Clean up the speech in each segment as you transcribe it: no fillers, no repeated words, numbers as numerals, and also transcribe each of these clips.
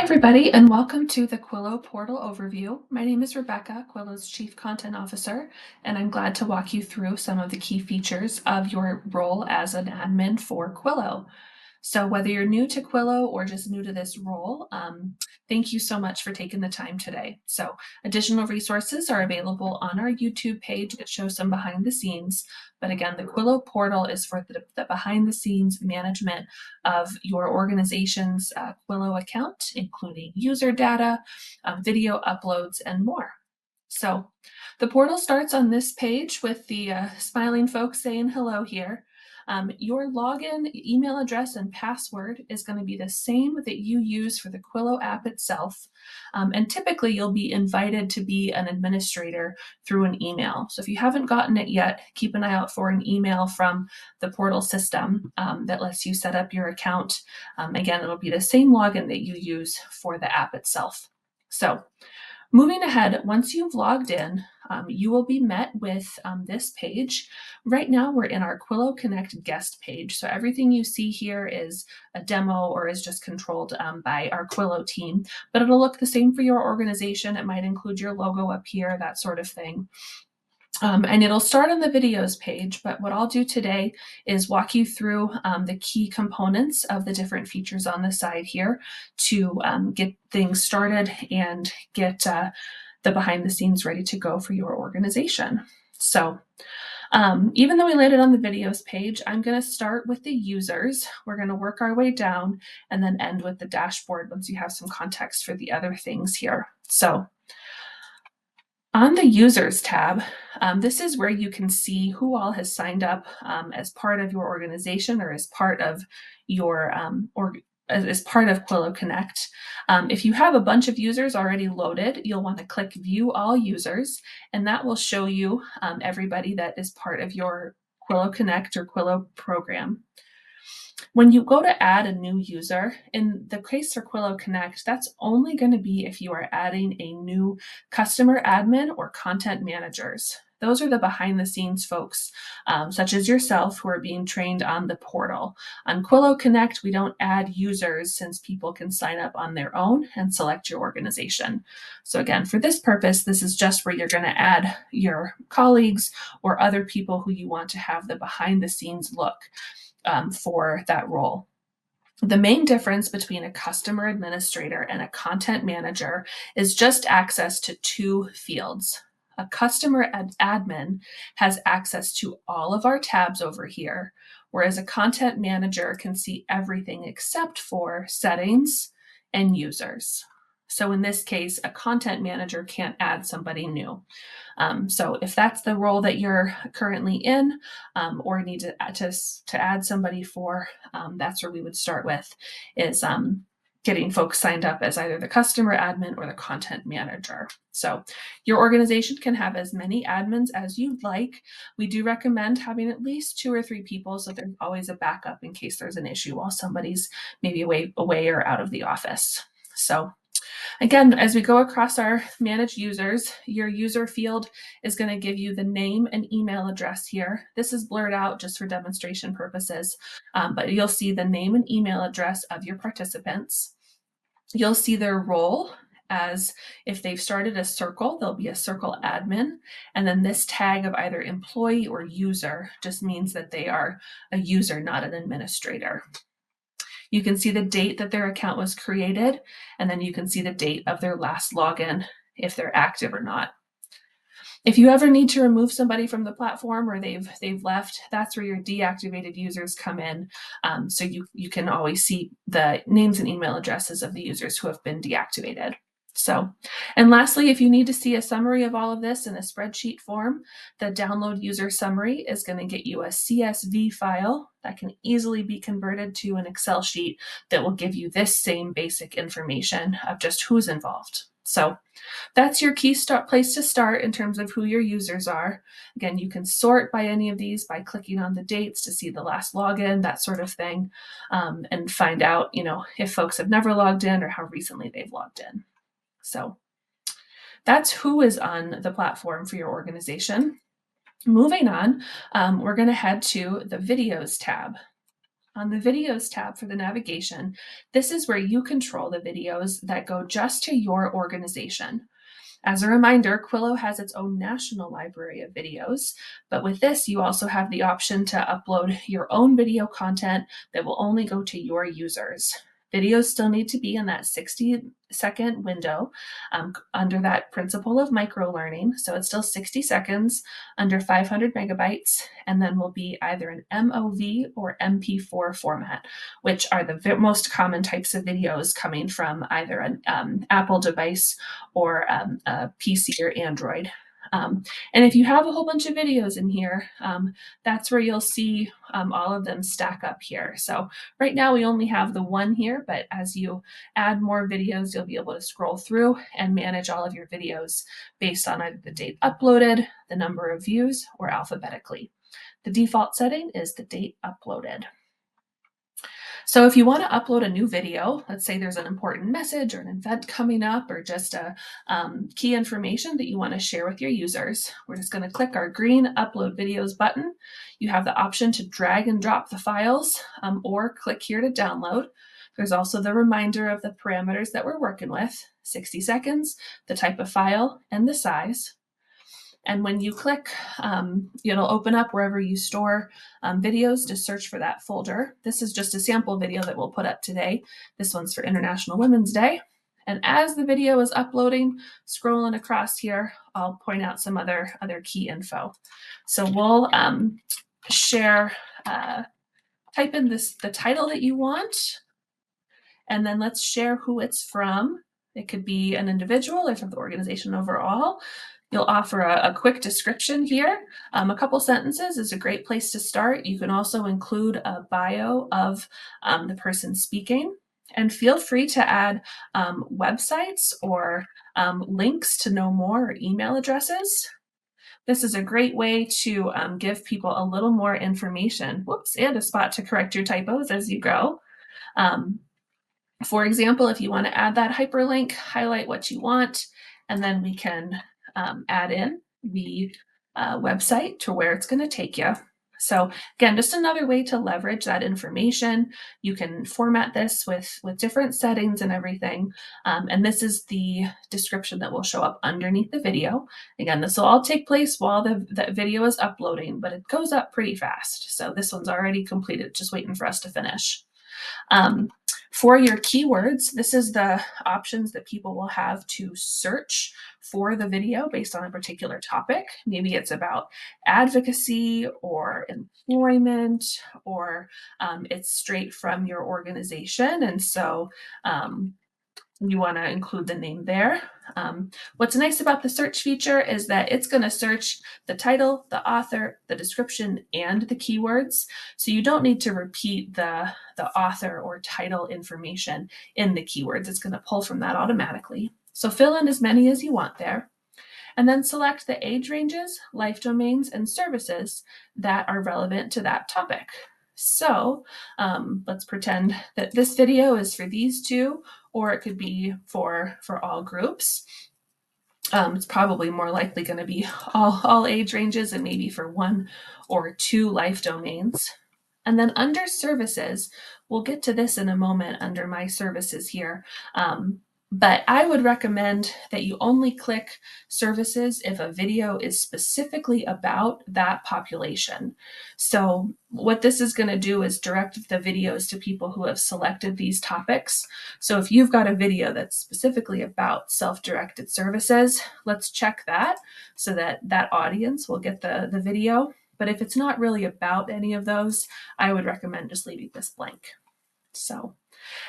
Everybody, and welcome to the Quillo Portal overview. My name is Rebecca, Quillo's Chief Content Officer, and I'm glad to walk you through some of the key features of your role as an admin for Quillo. So whether you're new to Quillo or just new to this role, thank you so much for taking the time today. So additional resources are available on our YouTube page that shows some behind the scenes. But again, the Quillo portal is for the behind the scenes management of your organization's Quillo account, including user data, video uploads, and more. So the portal starts on this page with the smiling folks saying hello here. Your login, email address, and password is going to be the same that you use for the Quillo app itself. And typically you'll be invited to be an administrator through an email. So if you haven't gotten it yet, keep an eye out for an email from the portal system that lets you set up your account. Again, it'll be the same login that you use for the app itself. So moving ahead, once you've logged in, you will be met with this page. Right now, we're in our Quillo Connect guest page. So everything you see here is a demo or is just controlled by our Quillo team, but it'll look the same for your organization. It might include your logo up here, that sort of thing. And it'll start on the videos page, but what I'll do today is walk you through the key components of the different features on the side here to get things started and get the behind the scenes ready to go for your organization. So even though we landed on the videos page, I'm going to start with the users. We're going to work our way down and then end with the dashboard once you have some context for the other things here. So on the Users tab, this is where you can see who all has signed up as part of your organization or as part of your as part of Quillo Connect. If you have a bunch of users already loaded, you'll want to click View All Users, and that will show you everybody that is part of your Quillo Connect or Quillo program. When you go to add a new user, in the case for Quillo Connect, that's only going to be if you are adding a new customer admin or content managers. Those are the behind the scenes folks, such as yourself, who are being trained on the portal. On Quillo Connect, we don't add users since people can sign up on their own and select your organization. So again, for this purpose, this is just where you're going to add your colleagues or other people who you want to have the behind the scenes look for that role. The main difference between a customer administrator and a content manager is just access to two fields. A customer admin has access to all of our tabs over here, whereas a content manager can see everything except for settings and users. So in this case, a content manager can't add somebody new. So if that's the role that you're currently in or need to add somebody for, that's where we would start with is getting folks signed up as either the customer admin or the content manager. So your organization can have as many admins as you'd like. We do recommend having at least 2 or 3 people so there's always a backup in case there's an issue while somebody's maybe away or out of the office. So again, as we go across our managed users, your user field is going to give you the name and email address here. This is blurred out just for demonstration purposes, but you'll see the name and email address of your participants. You'll see their role as if they've started a circle, there'll be a circle admin. And then this tag of either employee or user just means that they are a user, not an administrator. You can see the date that their account was created, and then you can see the date of their last login if they're active or not. If you ever need to remove somebody from the platform or they've left, that's where your deactivated users come in. So you can always see the names and email addresses of the users who have been deactivated. So, and lastly, if you need to see a summary of all of this in a spreadsheet form, the download user summary is going to get you a CSV file that can easily be converted to an Excel sheet that will give you this same basic information of just who's involved. So that's your key place to start in terms of who your users are. Again, you can sort by any of these by clicking on the dates to see the last login, that sort of thing, and find out, if folks have never logged in or how recently they've logged in. So that's who is on the platform for your organization. Moving on, we're going to head to the videos tab. On the Videos tab for the navigation, this is where you control the videos that go just to your organization. As a reminder, Quillo has its own national library of videos, but with this, you also have the option to upload your own video content that will only go to your users. Videos still need to be in that 60-second window under that principle of micro learning. So it's still 60 seconds under 500 megabytes, and then will be either an MOV or MP4 format, which are the most common types of videos coming from either an Apple device or a PC or Android. And if you have a whole bunch of videos in here, that's where you'll see all of them stack up here. So right now we only have the one here, but as you add more videos, you'll be able to scroll through and manage all of your videos based on either the date uploaded, the number of views, or alphabetically. The default setting is the date uploaded. So if you want to upload a new video, let's say there's an important message or an event coming up or just a key information that you want to share with your users, we're just going to click our green Upload Videos button. You have the option to drag and drop the files or click here to download. There's also the reminder of the parameters that we're working with, 60 seconds, the type of file, and the size. And when you click, it'll open up wherever you store videos to search for that folder. This is just a sample video that we'll put up today. This one's for International Women's Day. And as the video is uploading, scrolling across here, I'll point out some other key info. So we'll share, type in the title that you want, and then let's share who it's from. It could be an individual or from the organization overall. You'll offer a quick description here. A couple sentences is a great place to start. You can also include a bio of the person speaking. And feel free to add websites or links to know more or email addresses. This is a great way to give people a little more information. Whoops, and a spot to correct your typos as you go. For example, if you want to add that hyperlink, highlight what you want, and then we can add in the website to where it's going to take you. So again, just another way to leverage that information. You can format this with different settings and everything. And this is the description that will show up underneath the video. Again, this will all take place while the video is uploading, but it goes up pretty fast. So this one's already completed, just waiting for us to finish. For your keywords, this is the options that people will have to search for the video based on a particular topic. Maybe it's about advocacy or employment, or it's straight from your organization. And so you want to include the name there. What's nice about the search feature is that it's going to search the title, the author, the description, and the keywords. So you don't need to repeat the author or title information in the keywords. It's going to pull from that automatically. So fill in as many as you want there. And then select the age ranges, life domains, and services that are relevant to that topic. So let's pretend that this video is for these two, or it could be for all groups. It's probably more likely going to be all age ranges and maybe for one or two life domains. And then under services, we'll get to this in a moment under my services here. But I would recommend that you only click services if a video is specifically about that population. So what this is going to do is direct the videos to people who have selected these topics. So if you've got a video that's specifically about self-directed services, let's check that so that that audience will get the video. But if it's not really about any of those, I would recommend just leaving this blank. So,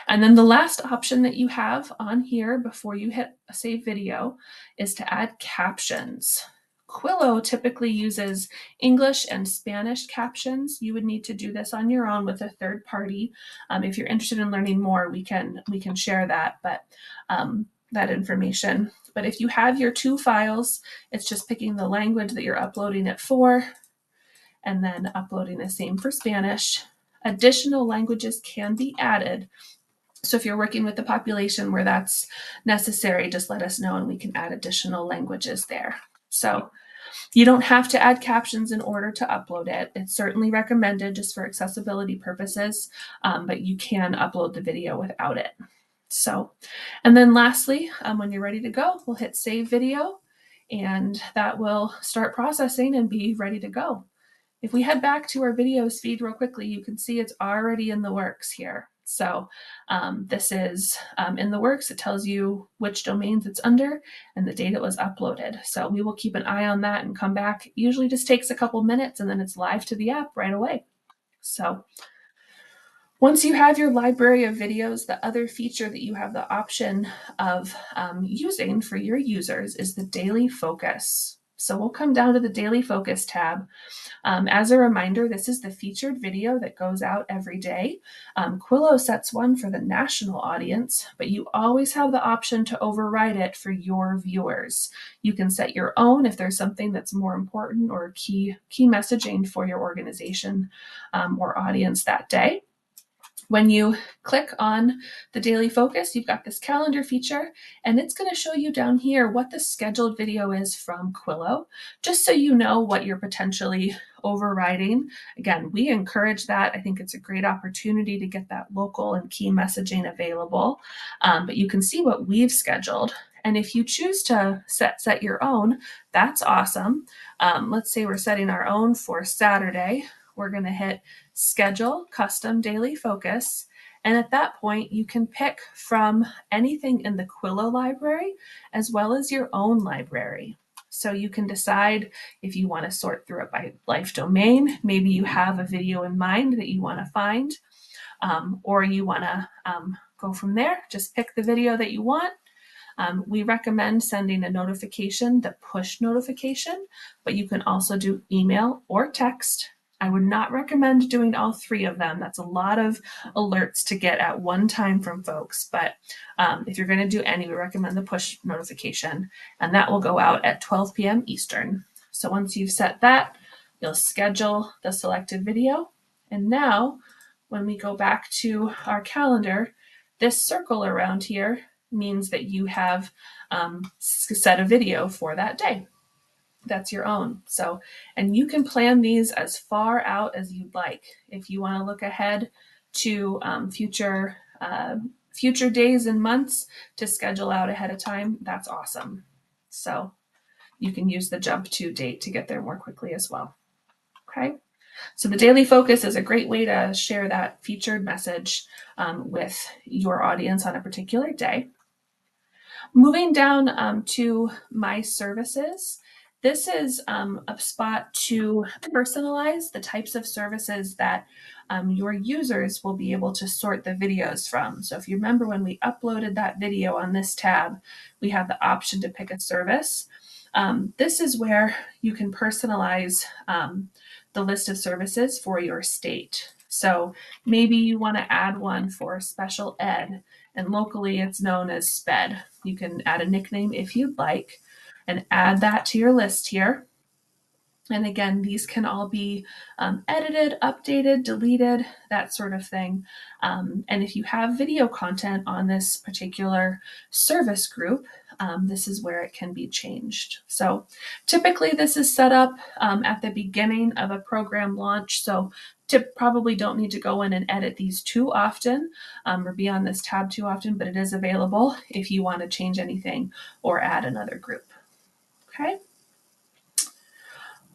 and then the last option that you have on here before you hit save video is to add captions. Quillo typically uses English and Spanish captions. You would need to do this on your own with a third party. If you're interested in learning more, we can share that, but that information. But if you have your two files, it's just picking the language that you're uploading it for, and then uploading the same for Spanish. Additional languages can be added. So if you're working with the population where that's necessary, just let us know and we can add additional languages there. So You don't have to add captions in order to upload it. It's certainly recommended just for accessibility purposes, but you can upload the video without it. So, and then lastly, when you're ready to go, we'll hit save video and that will start processing and be ready to go. If we head back to our videos feed real quickly, you can see it's already in the works here. So this is in the works. It tells you which domains it's under and the date it was uploaded. So we will keep an eye on that and come back. It usually just takes a couple minutes and then it's live to the app right away. So once you have your library of videos, the other feature that you have the option of using for your users is the daily focus. So we'll come down to the daily focus tab. As a reminder, this is the featured video that goes out every day. Quillo sets one for the national audience, but you always have the option to override it for your viewers. You can set your own if there's something that's more important or key messaging for your organization or audience that day. When you click on the daily focus, you've got this calendar feature, and it's going to show you down here what the scheduled video is from Quillo, just so you know what you're potentially overriding. Again, we encourage that. I think it's a great opportunity to get that local and key messaging available, but you can see what we've scheduled. And if you choose to set your own, that's awesome. Let's say we're setting our own for Saturday. We're going to hit schedule custom daily focus. And at that point, you can pick from anything in the Quillo library as well as your own library. So you can decide if you want to sort through it by life domain. Maybe you have a video in mind that you want to find, or you want to go from there. Just pick the video that you want. We recommend sending a notification, the push notification, but you can also do email or text. I would not recommend doing all three of them. That's a lot of alerts to get at one time from folks. But if you're going to do any, we recommend the push notification, and that will go out at 12 p.m. Eastern. So once you've set that, you'll schedule the selected video. And now when we go back to our calendar, this circle around here means that you have set a video for that day. That's your own. So, and you can plan these as far out as you'd like. If you want to look ahead to future days and months to schedule out ahead of time, that's awesome. So you can use the jump to date to get there more quickly as well. Okay. So the daily focus is a great way to share that featured message with your audience on a particular day. Moving down to my services, this is a spot to personalize the types of services that your users will be able to sort the videos from. So if you remember when we uploaded that video on this tab, we have the option to pick a service. This is where you can personalize the list of services for your state. So maybe you want to add one for special ed, and locally it's known as SPED. You can add a nickname if you'd like and add that to your list here. And again, these can all be edited, updated, deleted, that sort of thing. And if you have video content on this particular service group, this is where it can be changed. So typically this is set up at the beginning of a program launch. So probably don't need to go in and edit these too often or be on this tab too often, but it is available if you want to change anything or add another group. Okay.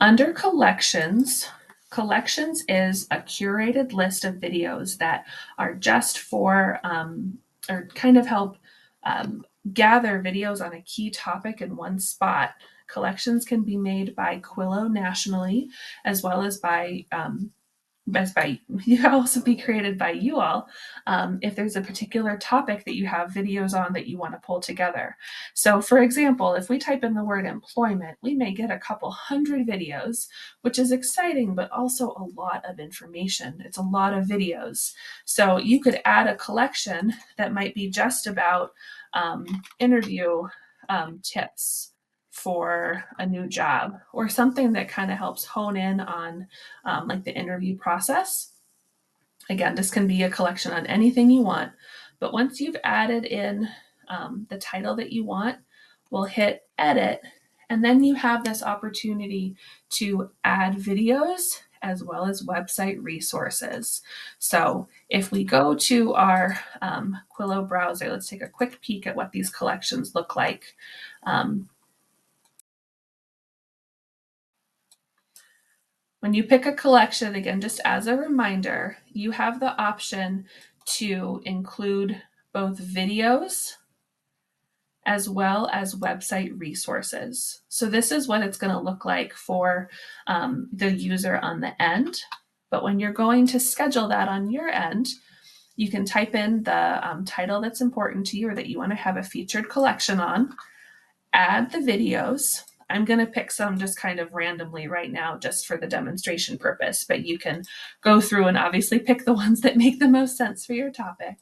Under collections, collections is a curated list of videos that are just for, or kind of help gather videos on a key topic in one spot. Collections can be made by Quillo nationally, as well as by you can also be created by you all if there's a particular topic that you have videos on that you want to pull together. So for example, if we type in the word employment, we may get a couple hundred videos, which is exciting, but also a lot of information. It's a lot of videos. So you could add a collection that might be just about interview tips for a new job, or something that kind of helps hone in on like the interview process. Again, this can be a collection on anything you want, but once you've added in the title that you want, we'll hit edit, And then you have this opportunity to add videos as well as website resources. So if we go to our Quillo browser, let's take a quick peek at what these collections look like. When you pick a collection, again, just as a reminder, you have the option to include both videos as well as website resources. So this is what it's going to look like for the user on the end. But when you're going to schedule that on your end, you can type in the title that's important to you or that you want to have a featured collection on, add the videos. I'm going to pick some just kind of randomly right now just for the demonstration purpose, but you can go through and obviously pick the ones that make the most sense for your topic.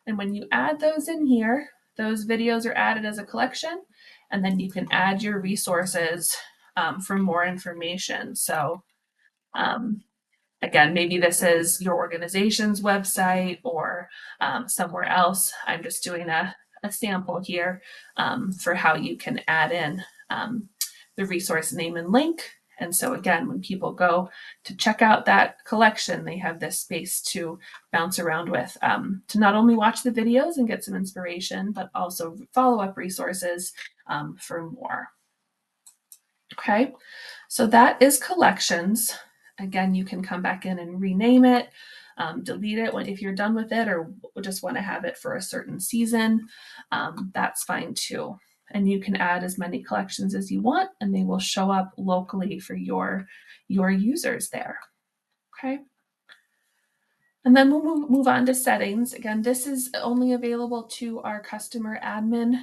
And when you add those in here, those videos are added as a collection, and then you can add your resources for more information. So again, maybe this is your organization's website or somewhere else. I'm just doing a sample here for how you can add in the resource name and link. And so again, when people go to check out that collection, they have this space to bounce around with, to not only watch the videos and get some inspiration, but also follow-up resources for more. Okay, so that is collections. Again, you can come back in and rename it, delete it if you're done with it or just want to have it for a certain season. That's fine too. And you can add as many collections as you want, and they will show up locally for your users there. Okay. And then we'll move on to settings. Again, this is only available to our customer admin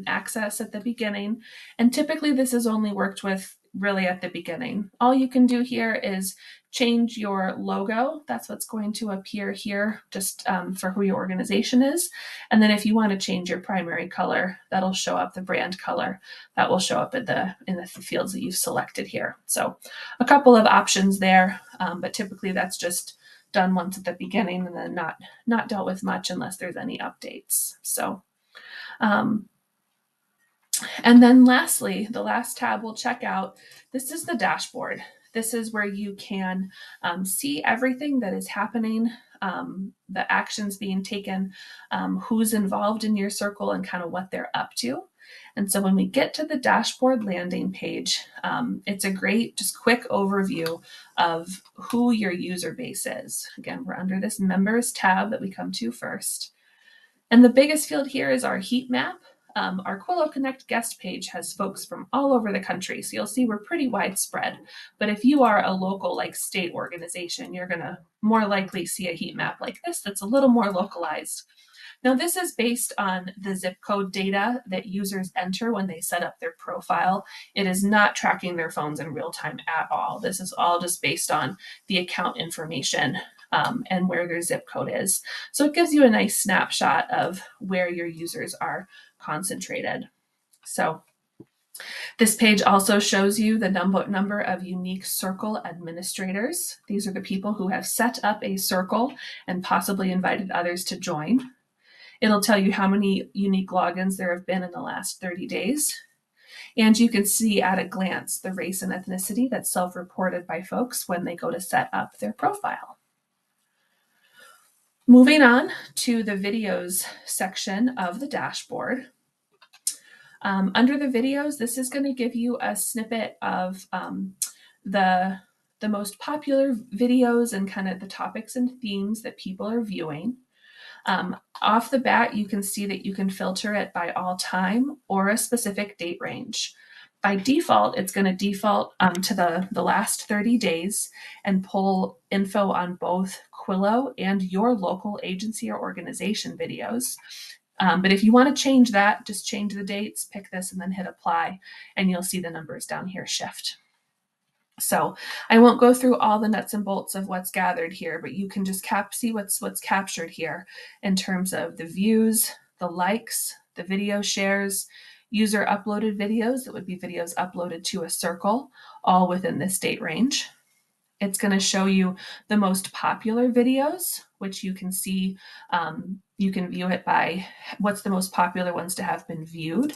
access at the beginning. And typically this is only worked with really at the beginning. All you can do here is change your logo. That's what's going to appear here just for who your organization is. And then if you want to change your primary color, that'll show up the brand color. That will show up in the fields that you've selected here. So a couple of options there, but typically that's just done once at the beginning and then not dealt with much unless there's any updates. So, and then lastly, the last tab we'll check out, this is the dashboard. This is where you can see everything that is happening, the actions being taken, who's involved in your circle and kind of what they're up to. And so when we get to the dashboard landing page, it's a great, just quick overview of who your user base is. Again, we're under this members tab that we come to first. And the biggest field here is our heat map. Our Quillo Connect guest page has folks from all over the country. So you'll see we're pretty widespread. But if you are a local, like state organization, you're going to more likely see a heat map like this that's a little more localized. Now, this is based on the zip code data that users enter when they set up their profile. It is not tracking their phones in real time at all. This is all just based on the account information and where their zip code is. So it gives you a nice snapshot of where your users are concentrated. So this page also shows you the number of unique circle administrators. These are the people who have set up a circle and possibly invited others to join. It'll tell you how many unique logins there have been in the last 30 days. And you can see at a glance the race and ethnicity that's self-reported by folks when they go to set up their profile. Moving on to the videos section of the dashboard. Under the videos, this is going to give you a snippet of the most popular videos and kind of the topics and themes that people are viewing. Off the bat, you can see that you can filter it by all time or a specific date range. By default, it's going to default to the last 30 days and pull info on both Quillo and your local agency or organization videos. But if you want to change that, just change the dates, pick this, and then hit apply, and you'll see the numbers down here shift. So I won't go through all the nuts and bolts of what's gathered here, but you can just see what's captured here in terms of the views, the likes, the video shares, user uploaded videos, that would be videos uploaded to a circle, all within this date range. It's going to show you the most popular videos, which you can see, you can view it by what's the most popular ones to have been viewed.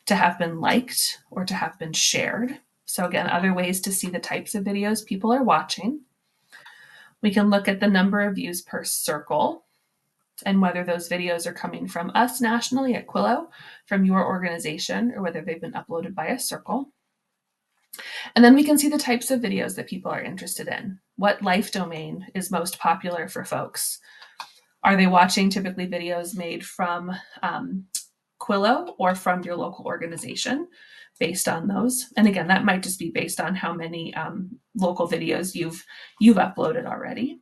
to have been liked, or to have been shared. So again, other ways to see the types of videos people are watching. We can look at the number of views per circle and whether those videos are coming from us nationally at Quillo, from your organization, or whether they've been uploaded by a circle. And then we can see the types of videos that people are interested in. What life domain is most popular for folks? Are they watching typically videos made from Quillo or from your local organization based on those? And again, that might just be based on how many local videos you've uploaded already.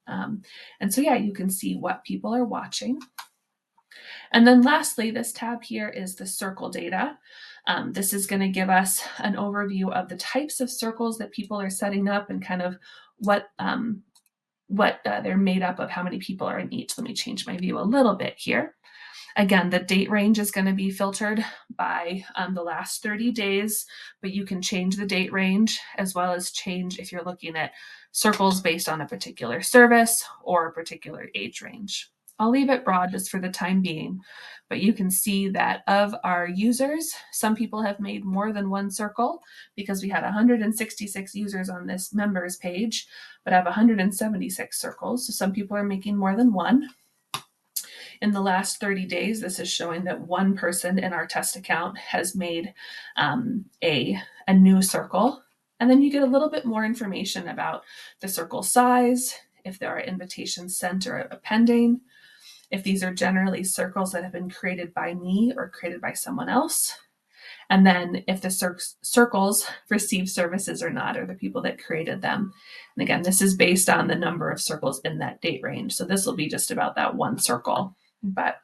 And so, yeah, you can see what people are watching. And then lastly, this tab here is the circle data. This is going to give us an overview of the types of circles that people are setting up and kind of what they're made up of, how many people are in each. Let me change my view a little bit here. Again, the date range is going to be filtered by the last 30 days, but you can change the date range as well as change if you're looking at circles based on a particular service or a particular age range. I'll leave it broad just for the time being, but you can see that of our users, some people have made more than one circle because we had 166 users on this members page, but I have 176 circles. So some people are making more than one. In the last 30 days, this is showing that one person in our test account has made a new circle. And then you get a little bit more information about the circle size, if there are invitations sent or pending, if these are generally circles that have been created by me or created by someone else, and then if the circles receive services or not, or the people that created them. And again, this is based on the number of circles in that date range. So this will be just about that one circle. But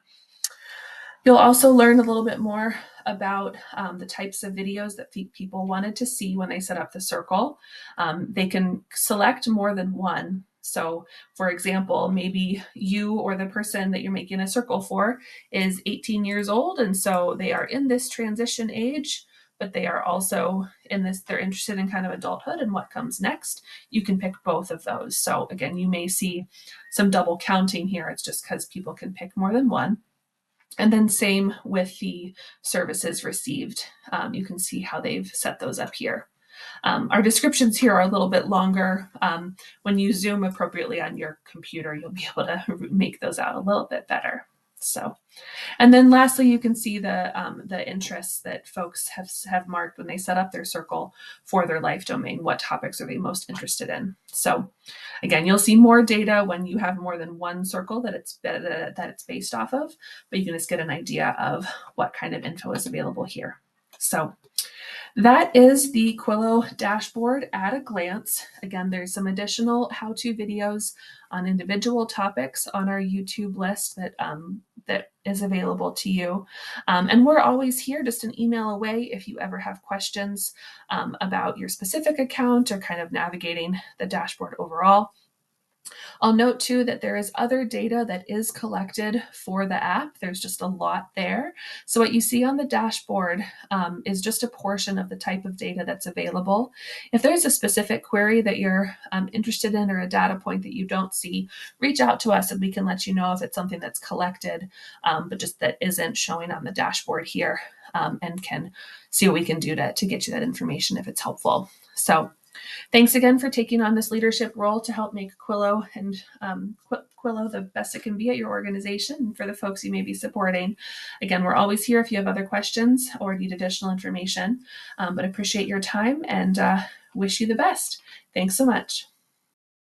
you'll also learn a little bit more about the types of videos that people wanted to see when they set up the circle. They can select more than one. So, for example, maybe you or the person that you're making a circle for is 18 years old, and so they are in this transition age, but they are also in this, they're interested in kind of adulthood and what comes next. You can pick both of those. So, again, you may see some double counting here. It's just because people can pick more than one. And then same with the services received. You can see how they've set those up here. Our descriptions here are a little bit longer. When you zoom appropriately on your computer, you'll be able to make those out a little bit better. So, and then lastly, you can see the interests that folks have marked when they set up their circle for their life domain. What topics are they most interested in? So, again, you'll see more data when you have more than one circle that it's based off of, but you can just get an idea of what kind of info is available here. So that is the Quillo dashboard at a glance. Again, there's some additional how-to videos on individual topics on our YouTube list that is available to you. And we're always here, just an email away if you ever have questions about your specific account or kind of navigating the dashboard overall. I'll note too that there is other data that is collected for the app. There's just a lot there. So what you see on the dashboard is just a portion of the type of data that's available. If there's a specific query that you're interested in or a data point that you don't see, reach out to us and we can let you know if it's something that's collected, but just that isn't showing on the dashboard here, and can see what we can do to get you that information if it's helpful. So thanks again for taking on this leadership role to help make Quillo and Quillo the best it can be at your organization and for the folks you may be supporting. Again, we're always here if you have other questions or need additional information, but appreciate your time and wish you the best. Thanks so much.